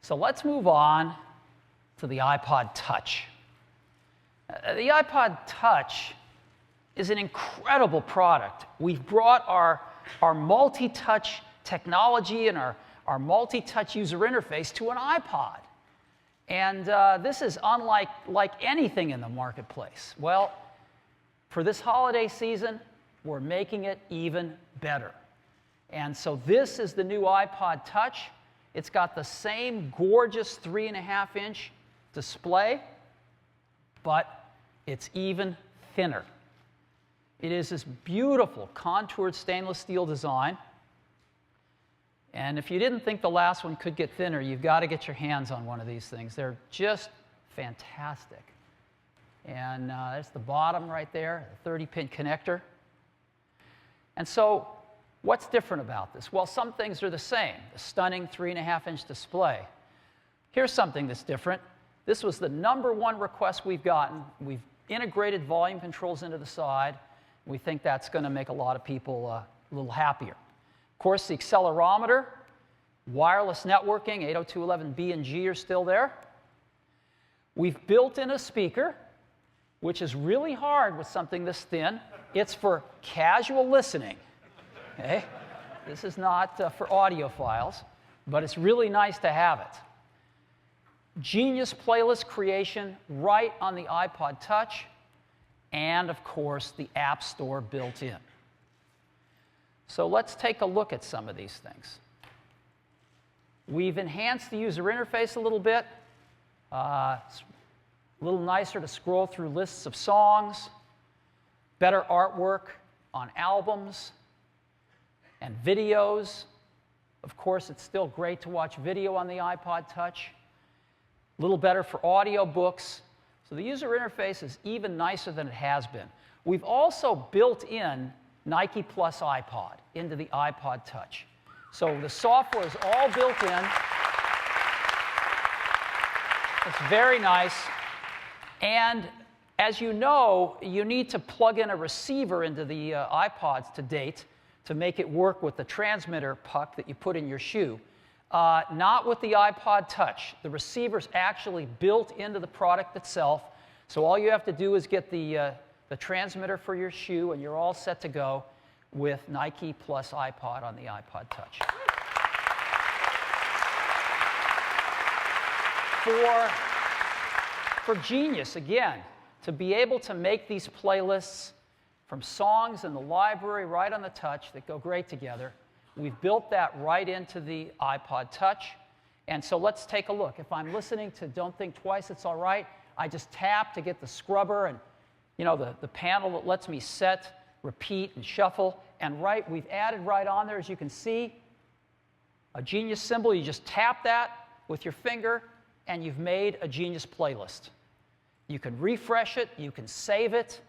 So let's move on to the iPod Touch. The iPod Touch is an incredible product. We've brought our multi-touch technology and our multi-touch user interface to an iPod. And this is unlike anything in the marketplace. Well, for this holiday season, we're making it even better. And so this is the new iPod Touch. It's got the same gorgeous 3.5-inch display, but it's even thinner. It is this beautiful contoured stainless steel design. And if you didn't think the last one could get thinner, you've got to get your hands on one of these things. They're just fantastic. And there's the bottom right there, the 30-pin connector. And so what's different about this? Well, some things are the same. The stunning 3.5-inch display. Here's something that's different. This was the #1 request we've gotten. We've integrated volume controls into the side. We think that's going to make a lot of people a little happier. Of course, the accelerometer, wireless networking, 802.11b and G are still there. We've built in a speaker, which is really hard with something this thin. It's for casual listening. Okay? This is not for audiophiles, but it's really nice to have it. Genius playlist creation right on the iPod Touch, and of course, the App Store built in. So let's take a look at some of these things. We've enhanced the user interface a little bit. It's a little nicer to scroll through lists of songs, better artwork on albums and videos. Of course, it's still great to watch video on the iPod Touch. A little better for audiobooks. So the user interface is even nicer than it has been. We've also built in Nike Plus iPod into the iPod Touch. So the software is all built in. It's very nice. And as you know, you need to plug in a receiver into the iPods to date to make it work with the transmitter puck that you put in your shoe. Not with the iPod Touch. The receiver's actually built into the product itself. So all you have to do is get the transmitter for your shoe, and you're all set to go with Nike Plus iPod on the iPod Touch. For Genius, again, to be able to make these playlists from songs in the library right on the Touch that go great together, we've built that right into the iPod Touch. And so let's take a look. If I'm listening to Don't Think Twice, It's All Right, I just tap to get the scrubber and the panel that lets me set, repeat, and shuffle. And we've added right on there, as you can see, a Genius symbol. You just tap that with your finger, and you've made a Genius playlist. You can refresh it. You can save it.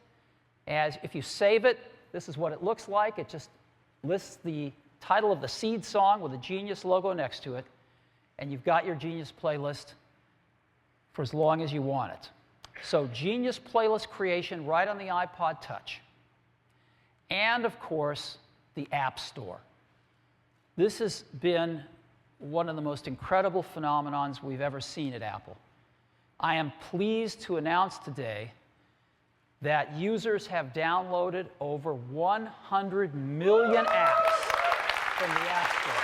If you save it, this is what it looks like. It just lists the title of the seed song with a Genius logo next to it. And you've got your Genius playlist for as long as you want it. So Genius playlist creation right on the iPod Touch. And, of course, the App Store. This has been one of the most incredible phenomenons we've ever seen at Apple. I am pleased to announce today that users have downloaded over 100 million apps from the App Store.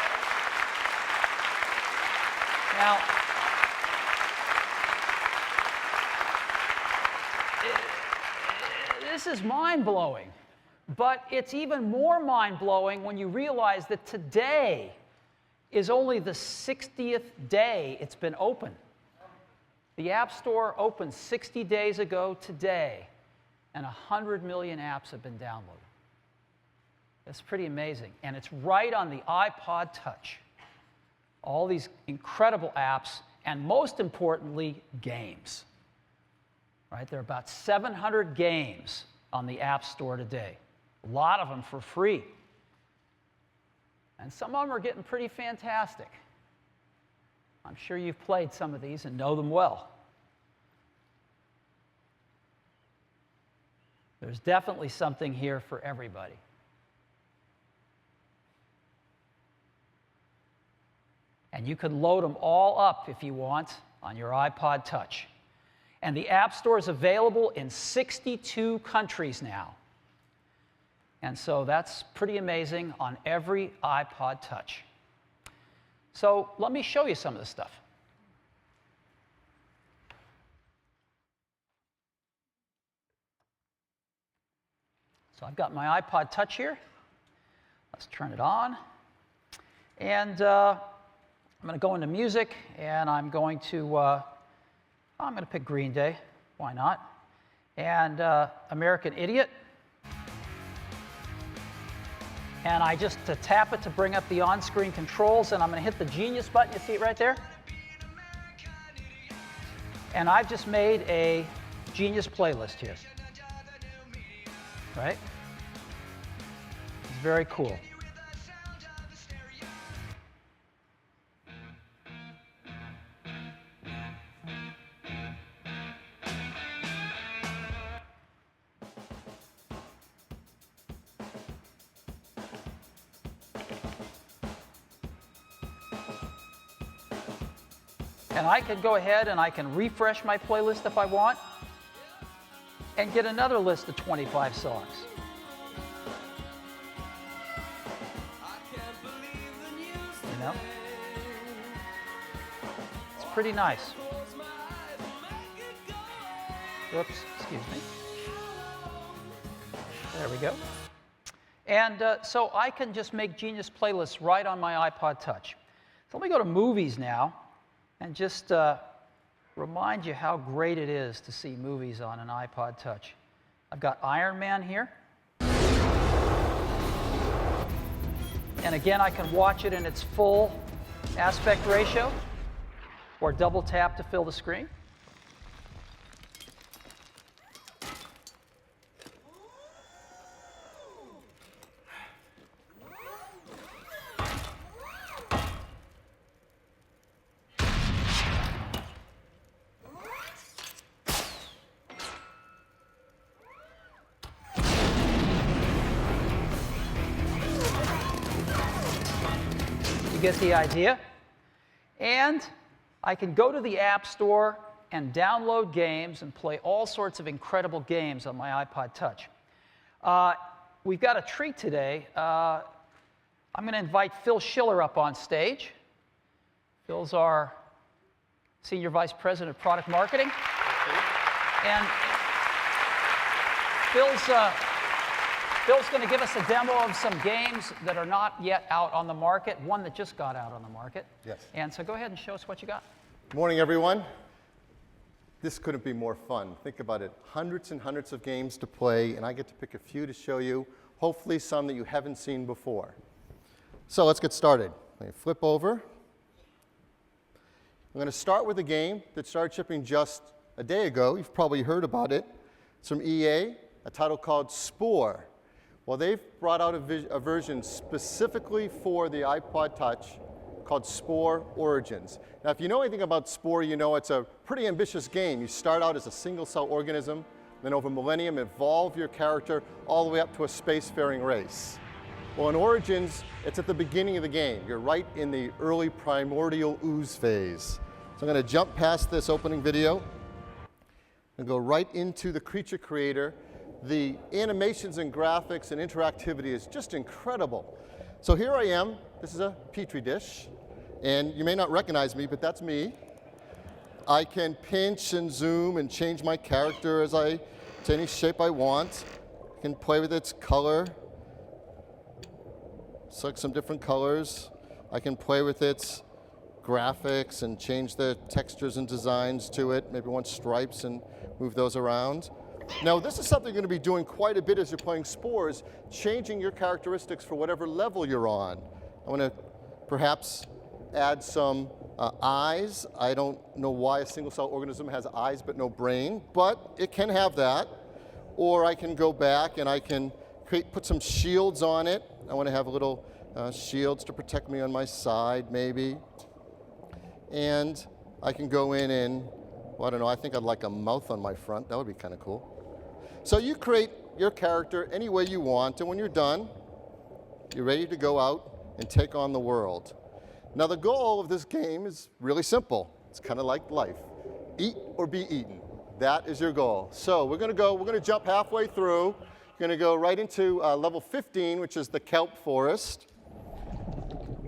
Now, this is mind-blowing, but it's even more mind-blowing when you realize that today is only the 60th day it's been open. The App Store opened 60 days ago today, and 100 million apps have been downloaded. That's pretty amazing. And it's right on the iPod Touch. All these incredible apps, and most importantly, games. Right? There are about 700 games on the App Store today. A lot of them for free. And some of them are getting pretty fantastic. I'm sure you've played some of these and know them well. There's definitely something here for everybody. And you can load them all up if you want on your iPod Touch. And the App Store is available in 62 countries now. And so that's pretty amazing on every iPod Touch. So let me show you some of this stuff. So I've got my iPod Touch here. Let's turn it on. And I'm going to go into music, and I'm going to pick Green Day. Why not? And American Idiot. And I just tap it to bring up the on-screen controls, and I'm going to hit the Genius button. You see it right there? And I've just made a Genius playlist here. Right? It's very cool. And I can go ahead and I can refresh my playlist if I want and get another list of 25 songs. You know? It's pretty nice. Oops, excuse me. There we go. And so I can just make Genius playlists right on my iPod Touch. So let me go to movies now and just remind you how great it is to see movies on an iPod Touch. I've got Iron Man here. And again, I can watch it in its full aspect ratio or double tap to fill the screen. Get the idea. And I can go to the App Store and download games and play all sorts of incredible games on my iPod Touch. We've got a treat today. I'm going to invite Phil Schiller up on stage. Phil's our Senior Vice President of Product Marketing. And Phil's going to give us a demo of some games that are not yet out on the market, one that just got out on the market. Yes. And so go ahead and show us what you got. Good morning, everyone. This couldn't be more fun. Think about it. Hundreds and hundreds of games to play, and I get to pick a few to show you, hopefully some that you haven't seen before. So let's get started. Let me flip over. I'm going to start with a game that started shipping just a day ago. You've probably heard about it. It's from EA, a title called Spore. Well, they've brought out a version specifically for the iPod Touch called Spore Origins. Now, if you know anything about Spore, you know it's a pretty ambitious game. You start out as a single-cell organism, then over millennium evolve your character all the way up to a spacefaring race. Well, in Origins, it's at the beginning of the game. You're right in the early primordial ooze phase. So I'm going to jump past this opening video and go right into the creature creator. The animations and graphics and interactivity is just incredible. So here I am. This is a Petri dish. And you may not recognize me, but that's me. I can pinch and zoom and change my character to any shape I want. I can play with its color. Select some different colors. I can play with its graphics and change the textures and designs to it. Maybe want stripes and move those around. Now, this is something you're going to be doing quite a bit as you're playing Spores, changing your characteristics for whatever level you're on. I want to perhaps add some eyes. I don't know why a single-cell organism has eyes but no brain, but it can have that. Or I can go back and I can put some shields on it. I want to have little shields to protect me on my side, maybe. And I can go in and, well, I don't know, I think I'd like a mouth on my front. That would be kind of cool. So you create your character any way you want, and when you're done, you're ready to go out and take on the world. Now the goal of this game is really simple. It's kind of like life. Eat or be eaten. That is your goal. So we're going to jump halfway through. We're going to go right into level 15, which is the kelp forest.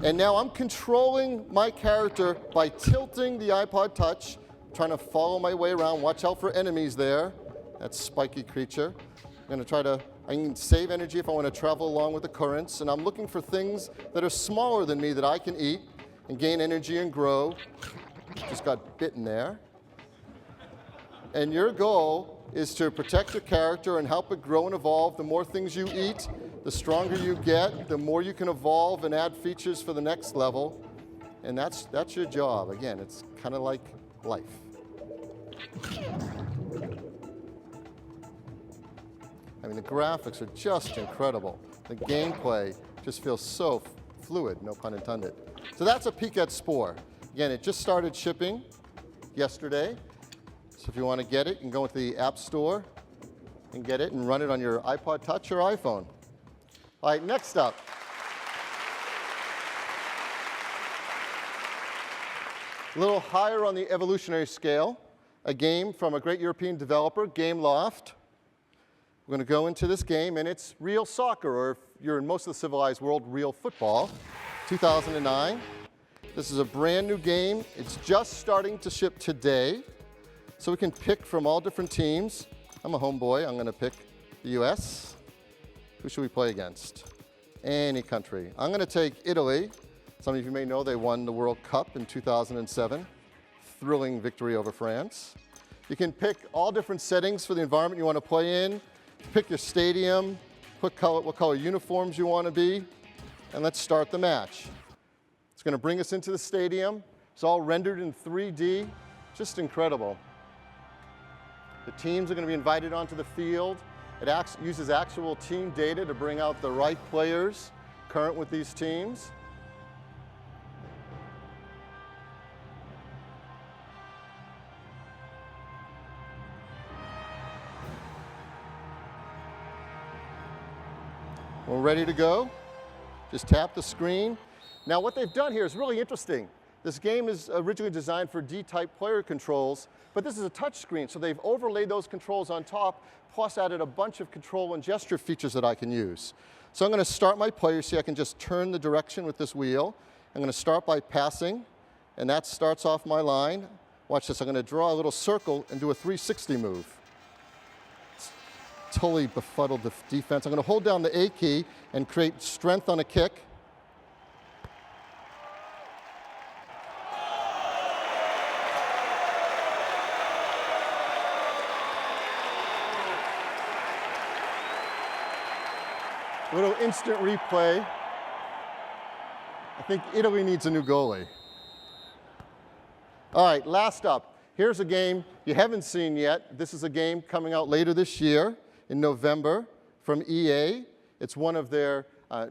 And now I'm controlling my character by tilting the iPod Touch, trying to follow my way around. Watch out for enemies there. That spiky creature. I'm going to I can save energy if I want to travel along with the currents, and I'm looking for things that are smaller than me that I can eat and gain energy and grow. Just got bitten there. And your goal is to protect your character and help it grow and evolve. The more things you eat, the stronger you get, the more you can evolve and add features for the next level. And that's your job. Again, it's kind of like life. I mean, the graphics are just incredible. The gameplay just feels so fluid, no pun intended. So that's a peek at Spore. Again, it just started shipping yesterday. So if you want to get it, you can go into the App Store and get it and run it on your iPod Touch or iPhone. All right, next up. A little higher on the evolutionary scale, a game from a great European developer, Gameloft. We're going to go into this game, and it's real soccer, or if you're in most of the civilized world, real football, 2009. This is a brand new game. It's just starting to ship today, so we can pick from all different teams. I'm a homeboy. I'm going to pick the US. Who should we play against? Any country. I'm going to take Italy. Some of you may know they won the World Cup in 2007. Thrilling victory over France. You can pick all different settings for the environment you want to play in. Pick your stadium, what color uniforms you want to be, and let's start the match. It's going to bring us into the stadium. It's all rendered in 3D, just incredible. The teams are going to be invited onto the field. It uses actual team data to bring out the right players current with these teams. We're ready to go. Just tap the screen. Now what they've done here is really interesting. This game is originally designed for D-type player controls, but this is a touch screen, so they've overlaid those controls on top, plus added a bunch of control and gesture features that I can use. So I'm going to start my player. See, I can just turn the direction with this wheel. I'm going to start by passing, and that starts off my line. Watch this. I'm going to draw a little circle and do a 360 move. Totally befuddled the defense. I'm going to hold down the A key and create strength on a kick. A little instant replay. I think Italy needs a new goalie. All right, last up. Here's a game you haven't seen yet. This is a game coming out later this year in November from EA. It's one of their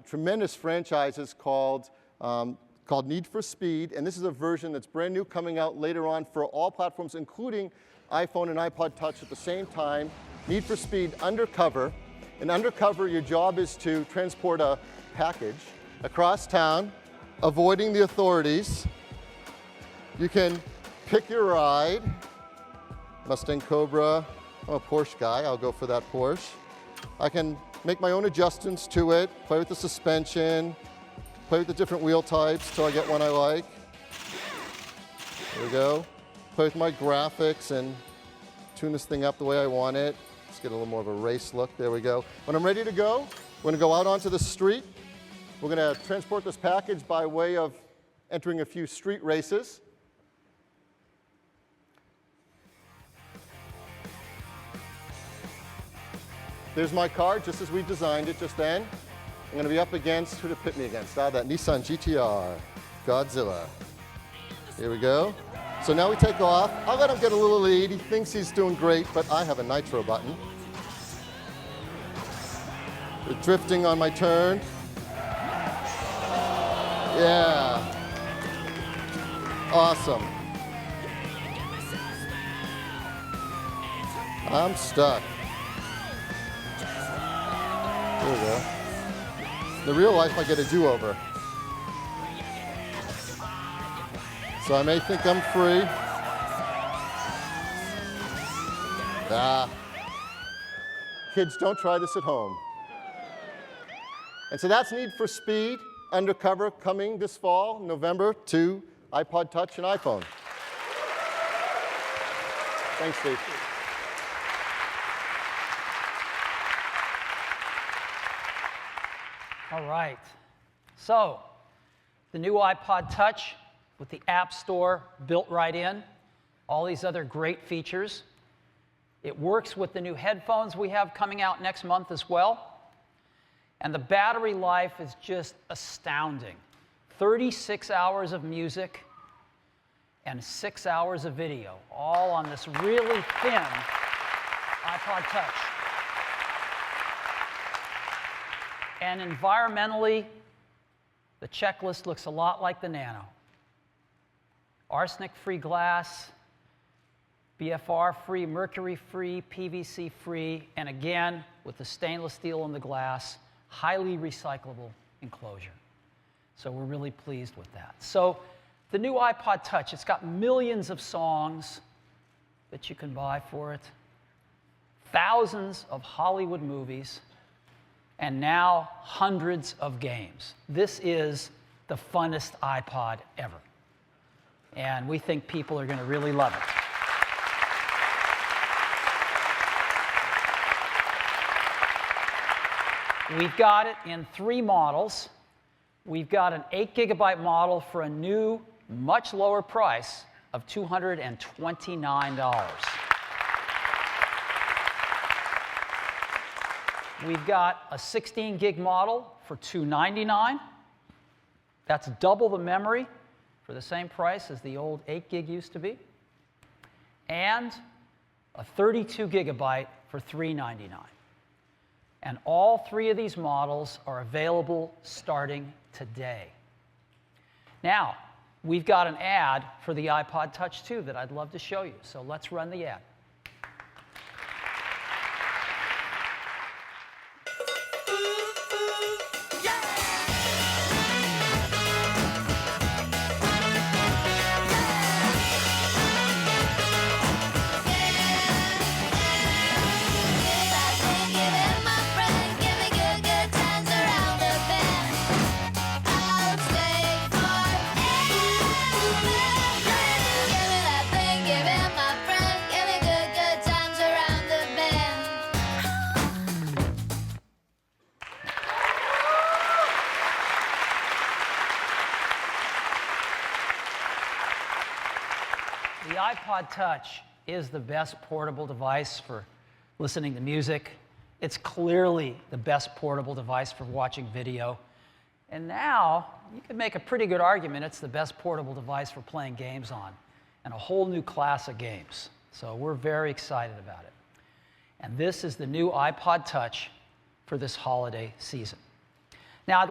tremendous franchises called Need for Speed, and this is a version that's brand new coming out later on for all platforms, including iPhone and iPod Touch at the same time. Need for Speed Undercover. In Undercover, your job is to transport a package across town, avoiding the authorities. You can pick your ride. Mustang Cobra. I'm a Porsche guy. I'll go for that Porsche. I can make my own adjustments to it, play with the suspension, play with the different wheel types till I get one I like. There we go. Play with my graphics and tune this thing up the way I want it. Let's get a little more of a race look. There we go. When I'm ready to go, we're going to go out onto the street. We're going to transport this package by way of entering a few street races. There's my car, just as we designed it just then. I'm going to be up against, who to pit me against? That Nissan GTR, Godzilla. Here we go. So now we take off. I'll let him get a little lead. He thinks he's doing great, but I have a nitro button. We're drifting on my turn. Yeah. Awesome. I'm stuck. There we go. In the real life, I get a do-over. So I may think I'm free. Kids, don't try this at home. And so that's Need for Speed Undercover, coming this fall, November, to iPod Touch and iPhone. Thanks, Steve. All right. So, the new iPod Touch with the App Store built right in, all these other great features. It works with the new headphones we have coming out next month as well. And the battery life is just astounding. 36 hours of music and 6 hours of video, all on this really thin iPod Touch. And environmentally, the checklist looks a lot like the Nano. Arsenic-free glass, BFR-free, mercury-free, PVC-free, and again, with the stainless steel in the glass, highly recyclable enclosure. So we're really pleased with that. So the new iPod Touch, it's got millions of songs that you can buy for it, thousands of Hollywood movies, and now hundreds of games. This is the funnest iPod ever. And we think people are going to really love it. We've got it in 3 models. We've got an 8 GB model for a new, much lower price of $229. We've got a 16 gig model for $299. That's double the memory for the same price as the old 8 gig used to be. And a 32 GB for $399. And all 3 of these models are available starting today. Now, we've got an ad for the iPod Touch 2 that I'd love to show you. So let's run the ad. The iPod Touch is the best portable device for listening to music. It's clearly the best portable device for watching video. And now, you can make a pretty good argument it's the best portable device for playing games on, and a whole new class of games. So we're very excited about it. And this is the new iPod Touch for this holiday season.